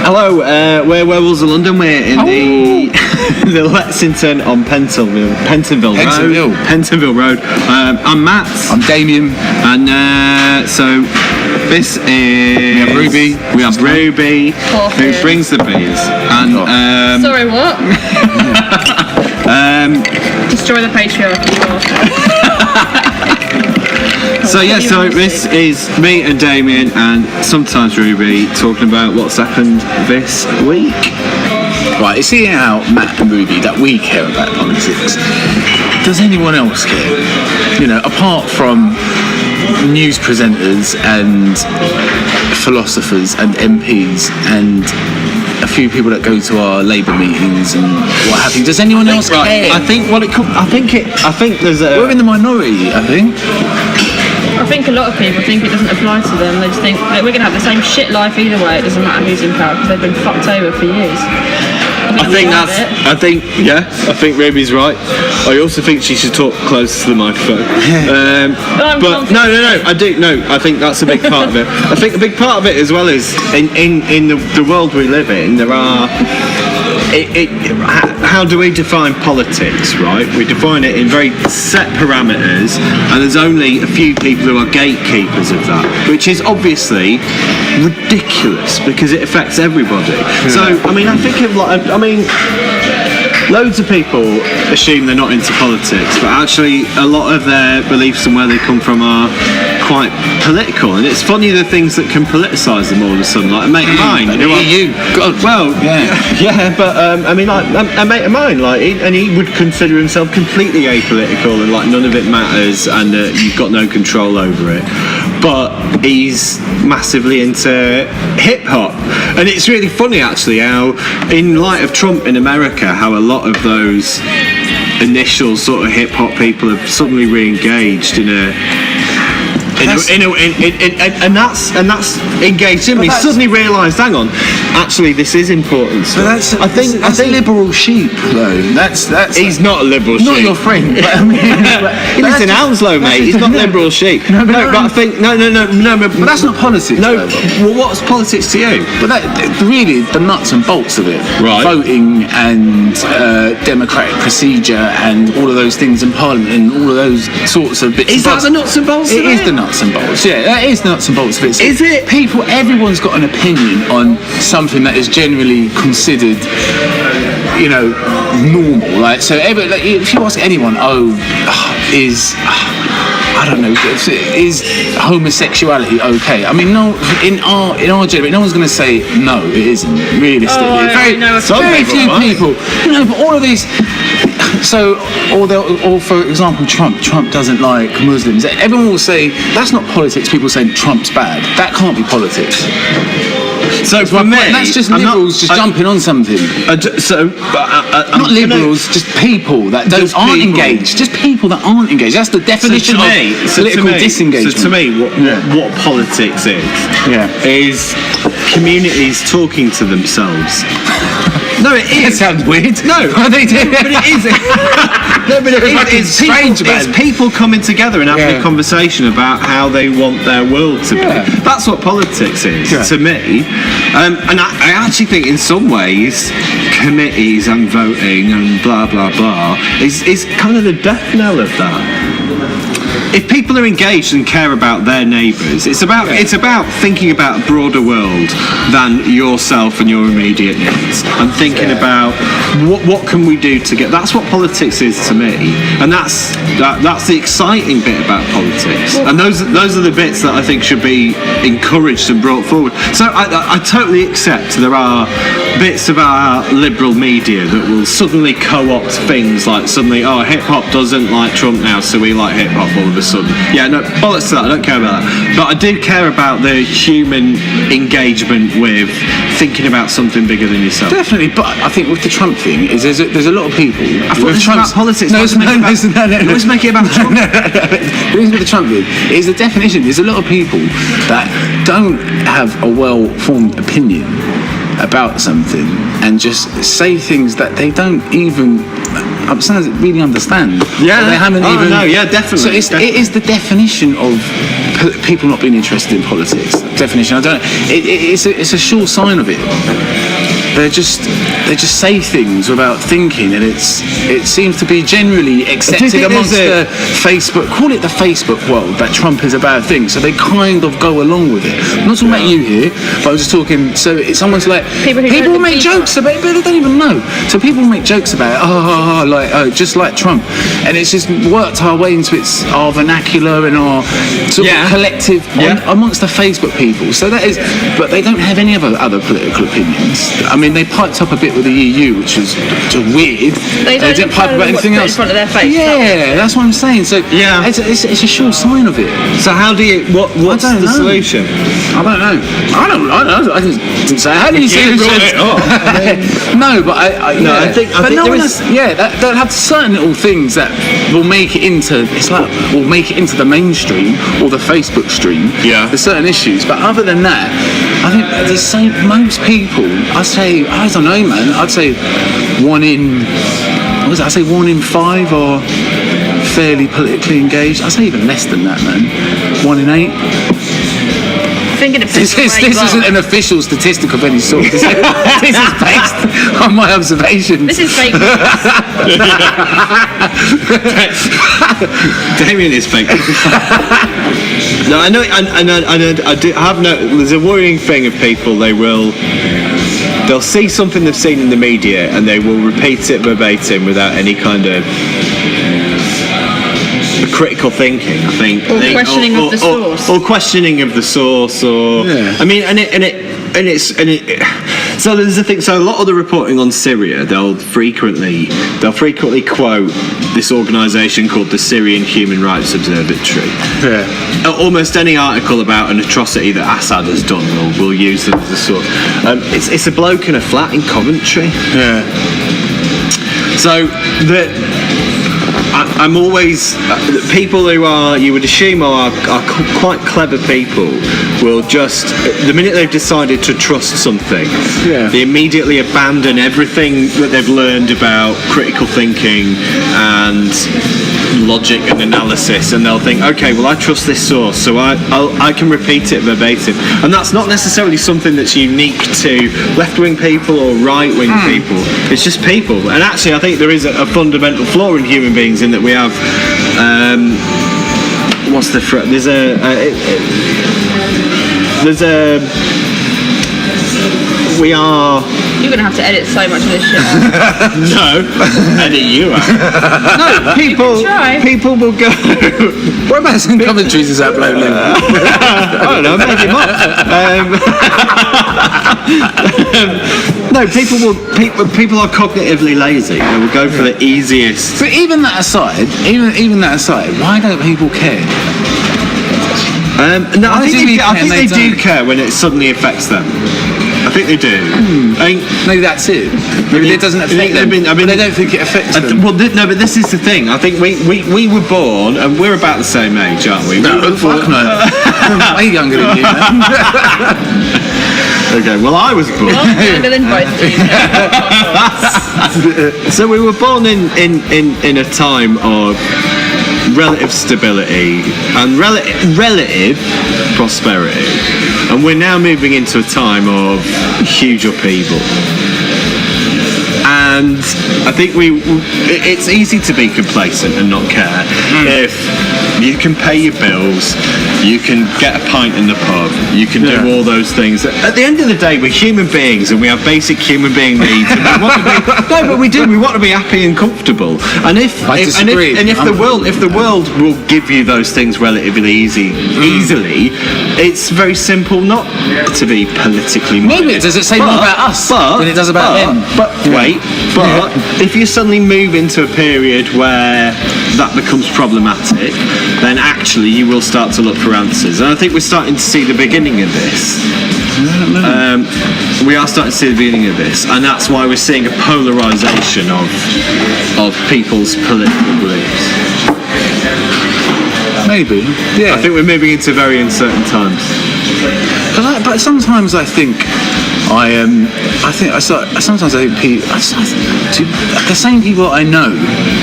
Hello, we're Werewolves of London. We're in the Lexington on Pentonville Road. I'm Matt. I'm Damian. And so this is... We have Ruby, who brings the beers. And sorry, what? Destroy the patriarchy. So this is me and Damian and sometimes Ruby talking about what's happened this week. Right, it's seeing how Matt and Ruby that we care about politics. Does anyone else care? You know, apart from news presenters and philosophers and MPs and a few people that go to our Labour meetings and what have you. Does anyone else care? I think there's a... We're in the minority, I think. I think a lot of people think it doesn't apply to them. They just think that we're going to have the same shit life either way. It doesn't matter who's in power because they've been fucked over for years. I think Ruby's right. I also think she should talk close to the microphone. But no, I do. No, I think that's a big part of it. I think a big part of it as well is in the world we live in, there are. How do we define politics, right? We define it in very set parameters, and there's only a few people who are gatekeepers of that, which is obviously ridiculous because it affects everybody. Yeah. So, I mean, I think loads of people assume they're not into politics, but actually a lot of their beliefs and where they come from are quite political, and it's funny the things that can politicise them all of a sudden. Like a mate of mine, but a mate of mine, and he would consider himself completely apolitical and like none of it matters, and you've got no control over it. But he's massively into hip hop, and it's really funny actually how, in light of Trump in America, how a lot of those initial sort of hip hop people have suddenly re-engaged and that's engaged in me. Suddenly realised, hang on, actually this is important. So that's liberal sheep though. That's he's not a liberal sheep. Not your friend. But I mean, he lives in Hounslow, mate. He's not liberal sheep. But I think no. But that's not politics. No. Well, what's politics to you? But that really the nuts and bolts of it. Right. Voting and democratic procedure and all of those things in Parliament and all of those sorts of bits. Is that the nuts and bolts? It is the nuts and bolts. Yeah, that is nuts and bolts of it. Is it? Everyone's got an opinion on something that is generally considered, you know, normal. Like, so if you ask anyone, is homosexuality okay? I mean, no. In our generation, no one's going to say no. It isn't realistically. Very few people. You know, but all of these. So, or for example, Trump doesn't like Muslims. Everyone will say that's not politics. People say Trump's bad. That can't be politics. So for me, that's just liberals jumping on something. Not liberals, just people that aren't engaged. Just people that aren't engaged. That's the definition of political disengagement. So to me, what politics is communities talking to themselves. No, it is. That sounds weird. No, they do. But it is. No, but it's strange. It's people coming together and having a conversation about how they want their world to be. That's what politics is to me. And I actually think in some ways committees and voting and blah blah blah is kind of the death knell of that. If people are engaged and care about their neighbours, it's about thinking about a broader world than yourself and your immediate needs, and thinking about what can we do to get. That's what politics is to me, and that's the exciting bit about politics. And those are the bits that I think should be encouraged and brought forward. So I totally accept there are bits of our liberal media that will suddenly co-opt things like suddenly, hip hop doesn't like Trump now, so we like hip hop all of a sudden. Yeah, no, bollocks to that, I don't care about that. But I do care about the human engagement with thinking about something bigger than yourself. Definitely, but I think with the Trump thing, is there's a lot of people... I thought this was about politics. No, let's make it about Trump. The reason with the Trump thing is the definition. There's a lot of people that don't have a well-formed opinion about something and just say things that they don't even really understand. Yeah, they haven't even. No, yeah, definitely. So it is the definition of people not being interested in politics. Definition. I don't. It's a sure sign of it. They just say things without thinking, and it seems to be generally accepted amongst the Facebook. Call it the Facebook world that Trump is a bad thing. So they kind of go along with it. I'm not talking about you here, but I was just talking. So it's someone's like people will make jokes about it, but they don't even know. So people make jokes about it. Just like Trump, and it's just worked our way into our vernacular and our sort of collective amongst the Facebook people. So that is, but they don't have any other political opinions. I mean, they piped up a bit with the EU, which was weird. They didn't pipe about anything else. In front of their face. Yeah, that's what I'm saying. So it's a sure sign of it. So how do you? What's the solution? I don't know. I didn't say. How do you say it? No, but I think no one has. Yeah, they'll have certain little things that will make it into. It's like will make it into the mainstream or the Facebook stream. Yeah. There's certain issues, but other than that, I think most people. I don't know, man. I'd say 1 in 5 are fairly politically engaged. I'd say even less than that, man. 1 in 8. Thinking of this isn't an official statistic of any sort. This is based on my observations. This is fake news. Damian is fake. No, I know. I do have no. There's a worrying thing of people. They'll see something they've seen in the media and they will repeat it verbatim without any kind of critical thinking. I think, or questioning of the source, or questioning of the source, or I mean, so there's the thing. So a lot of the reporting on Syria, they'll frequently quote this organisation called the Syrian Human Rights Observatory. Yeah. Almost any article about an atrocity that Assad has done will use them as a source. It's a bloke in a flat in Coventry. Yeah. So I'm always people who are, you would assume are quite clever people, will just, the minute they've decided to trust something, they immediately abandon everything that they've learned about critical thinking and logic and analysis, and they'll think, okay, well, I trust this source, so I can repeat it verbatim. And that's not necessarily something that's unique to left-wing people or right-wing people. It's just people. And actually, I think there is a fundamental flaw in human beings in that we have what's the we are. You're gonna have to edit so much of this shit out. No, edit you out. No, people will go. Whereabouts in Coventry is that bloke living? I don't know, maybe not. No, people are cognitively lazy. They will go for the easiest. But even that aside, why don't people care? No, I think they do care when it suddenly affects them. I think they do. Maybe that's it. Maybe it doesn't affect them. I mean, they don't think it affects them. Well, no, but this is the thing. I think we were born, and we're about the same age, aren't we? No, fuck no. I'm way younger than you, man. Okay, well, I was born. Well, younger than both of you. So we were born in a time of relative stability and relative prosperity, and we're now moving into a time of huge upheaval. And I think it's easy to be complacent and not care if you can pay your bills, you can get a pint in the pub, you can do all those things. At the end of the day, we're human beings and we have basic human being needs. And we want to be, no, but we do. We want to be happy and comfortable. And if the world will give you those things relatively easily, it's very simple not to be politically minded. Maybe does it say more about us than it does about them? But if you suddenly move into a period where that becomes problematic, then actually you will start to look for answers. And I think we're starting to see the beginning of this. We are starting to see the beginning of this, and that's why we're seeing a polarisation of people's political beliefs. Maybe, yeah. I think we're moving into very uncertain times. But sometimes I think I think sometimes I think people, the same people I know,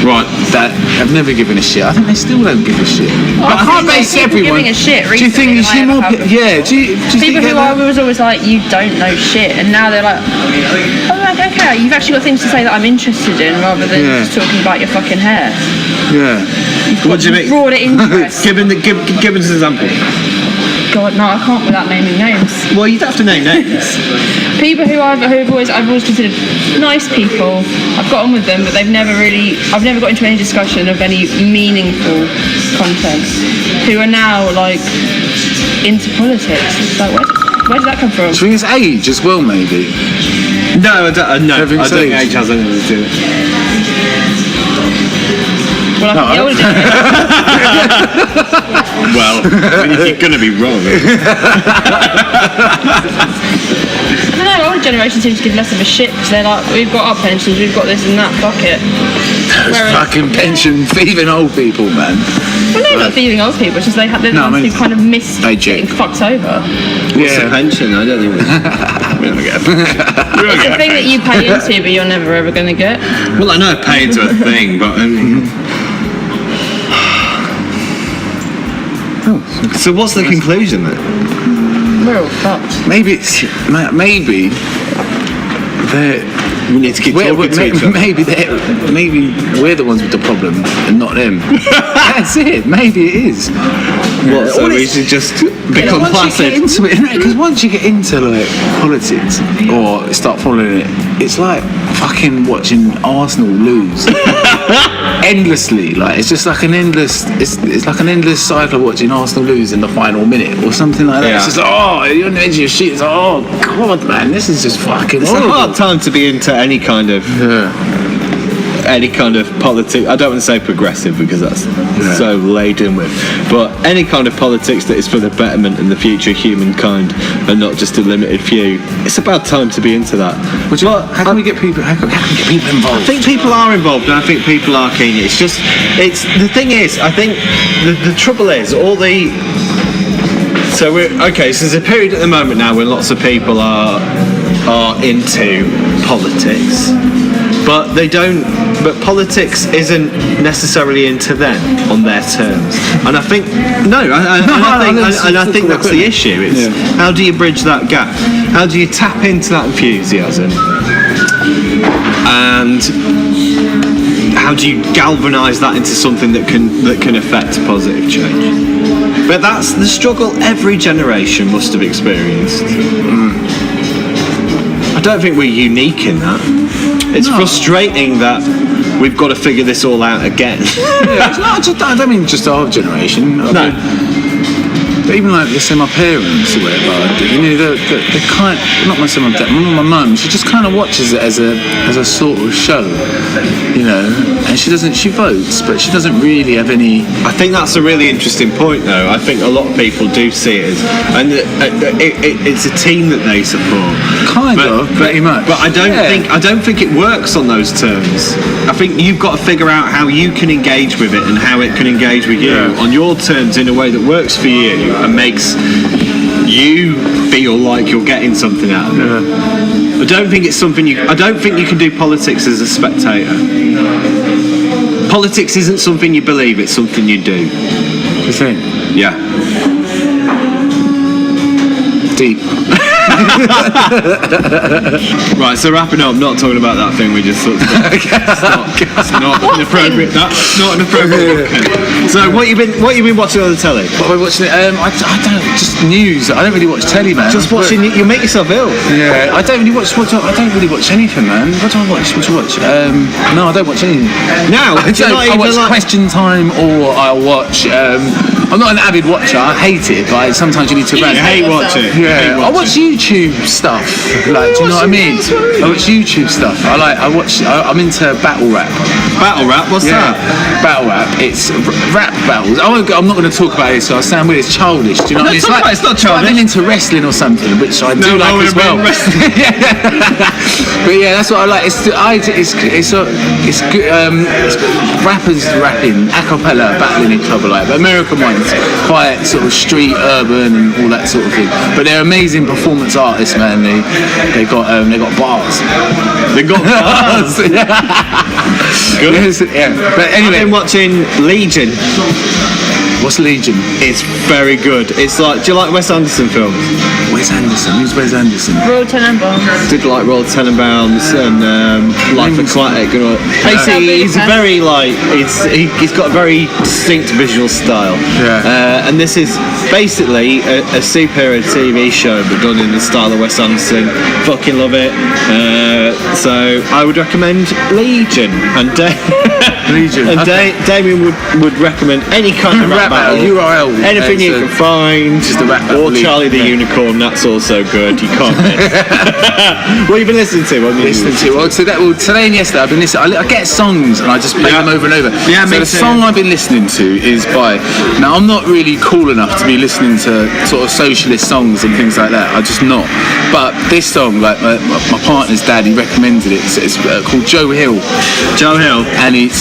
right, that have never given a shit. I think they still don't give a shit. But I can't base everyone. Giving a shit do you think you see more? Yeah. Do you people who I was always like, you don't know shit, and now they're like, oh, like, okay, you've actually got things to say that I'm interested in, rather than just talking about your fucking hair. Yeah. What do you mean? Broader interest. Give us an example. God, no, I can't without naming names. Well, you don't have to name names. People who I've always considered nice people. I've got on with them, but I've never got into any discussion of any meaningful content. Who are now like into politics. It's like, where did that come from? Do you think it's age as well, maybe? No, I don't think age has anything to do with it. Well, I think the older generation. Well, you're going to be wrong. I don't know, older generation seems to give less of a shit because they're like, we've got our pensions, we've got this and that, fuck it. Those fucking pension thieving old people, man. Well, no, not thieving old people, it's just they're the ones who kind of missed getting fucked over. What's the pension? I don't think we don't get It's a thing that you pay into, but you're never ever going to get. Well, I know I pay into a thing, but I mean... So what's the conclusion then? We're all fucked. Maybe we need to keep talking to each other. Maybe we're the ones with the problem and not them. That's it. Maybe it is. What? So we should just become placid. Because once you get into like politics or start following it, it's like fucking watching Arsenal lose endlessly. Like it's just like an endless. It's like an endless cycle of watching Arsenal lose in the final minute or something like that. Yeah. It's just like, you're on the edge of your shit. It's like, oh god, man, this is just fucking. It's horrible. a hard time to be into any kind of politics. I don't want to say progressive because that's so laden with, but any kind of politics that is for the betterment and the future of humankind and not just a limited few. It's about time to be into that. How can we get people? How can we get people involved? I think people are involved, and I think people are keen. It's the thing is, I think the trouble is So there's a period at the moment now when lots of people are into politics, but they don't. But politics isn't necessarily into them on their terms, and I think I think that's the issue. It's how do you bridge that gap? How do you tap into that enthusiasm? And how do you galvanise that into something that can affect positive change? But that's the struggle every generation must have experienced. I don't think we're unique in that. It's frustrating that we've got to figure this all out again. It's not just, I don't mean just our generation. I mean, even like, let's say my parents or whatever, they kind of, not myself, my mum, she just kind of watches it as a sort of show, and she votes, but she doesn't really have any. I think that's a really interesting point, though. I think a lot of people do see it as, and it's a team that they support. Pretty much. But I don't think it works on those terms. I think you've got to figure out how you can engage with it and how it can engage with you on your terms in a way that works for you and makes you feel like you're getting something out of it. I don't think you can do politics as a spectator. Politics isn't something you believe, it's something you do. You think? Yeah. Deep. Right, so wrapping up, not talking about that thing we just sort of it's not inappropriate. That's not an appropriate. So what you been watching on the telly? What am I watching? I don't just news. I don't really watch telly, man. Just watching. You make yourself ill. Yeah, I don't really watch anything, man. What do I watch? No, I don't watch anything. Now I watch Question Time, or I'll watch. I'm not an avid watcher. I hate it, but sometimes you need to. I hate watching. Yeah, I watch YouTube stuff. Like, do you know what I mean? I watch YouTube stuff. I'm into battle rap. Battle rap? What's that? Battle rap. It's rap battles. I'm not going to talk about it, so I sound weird. It's childish. Do you know what I mean? It's not childish. I've been into wrestling or something, which I do like as well. But Yeah, that's what I like. It's good. It's rappers rapping, a cappella, battling each other like. But American ones, quite sort of street, urban, and all that sort of thing. But they're amazing performance artists, man. They got bars. They got bars. Good. Yeah. But anyway, I've been watching Legion. What's Legion? It's very good. It's like, do you like Wes Anderson films? Wes Anderson? Who's Wes Anderson? Royal Tenenbaums. Did like Royal Tenenbaums and Life Aquatic and all. Basically, he's very like he's got a very distinct visual style. Yeah. And this is basically a superhero TV show, but done in the style of Wes Anderson. Fucking love it. So I would recommend Legion and Legion. And Damian would recommend any kind of rap battle. URL. Anything you can find. Just a rap battle. Or Charlie the Unicorn. That's also good. You can't miss. What have you been listening to? Well, today and yesterday I've been listening. I get songs and I just play them over and over. Yeah, so the song I've been listening to is by. Now I'm not really cool enough to be listening to sort of socialist songs and things like that. I'm just not. But this song, like my partner's dad, he recommended it. It's called Joe Hill. Joe Hill. And he's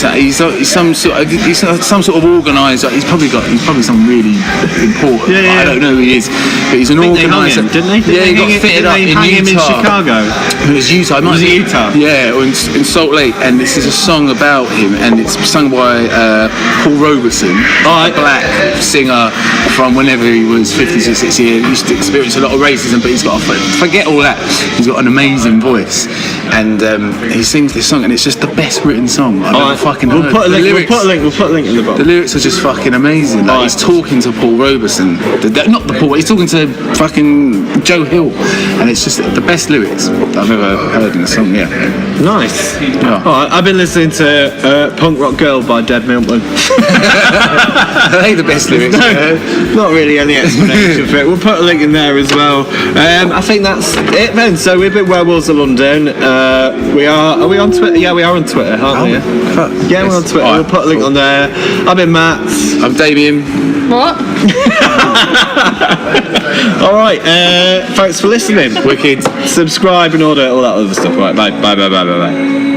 some sort of organiser. He's probably some really important. Yeah. I don't know who he is, but he's an organiser. Didn't they? Yeah, he got fitted up in Utah. In Chicago. It was Utah. Was it Utah? Yeah, or in Salt Lake. And this is a song about him, and it's sung by Paul Robeson, a black singer from whenever he was 50s or 60s. He used to experience a lot of racism, but he's got forget all that. He's got an amazing voice, and he sings this song, and it's just the best written song I've ever fucking heard. We'll put a link in the bottom. The lyrics are just fucking amazing. Like, he's talking to Paul Robeson, not the Paul. He's talking to fucking Joe Hill, and it's just the best lyrics I've ever heard in a song. Yeah, nice. Yeah. All right, I've been listening to Punk Rock Girl by Dead Milkman. Are they the best lyrics? No, not really any explanation for it. We'll put a link in there as well. I think that's it then. So we've been Werewolves of London. Are we on Twitter? Yeah, we are on Twitter, aren't we? Yeah, we're on Twitter. We'll put a link on there. I've been Matt. I'm Damian. What? All right. Thanks for listening. Wicked. Subscribe and all that other stuff. Right. Bye.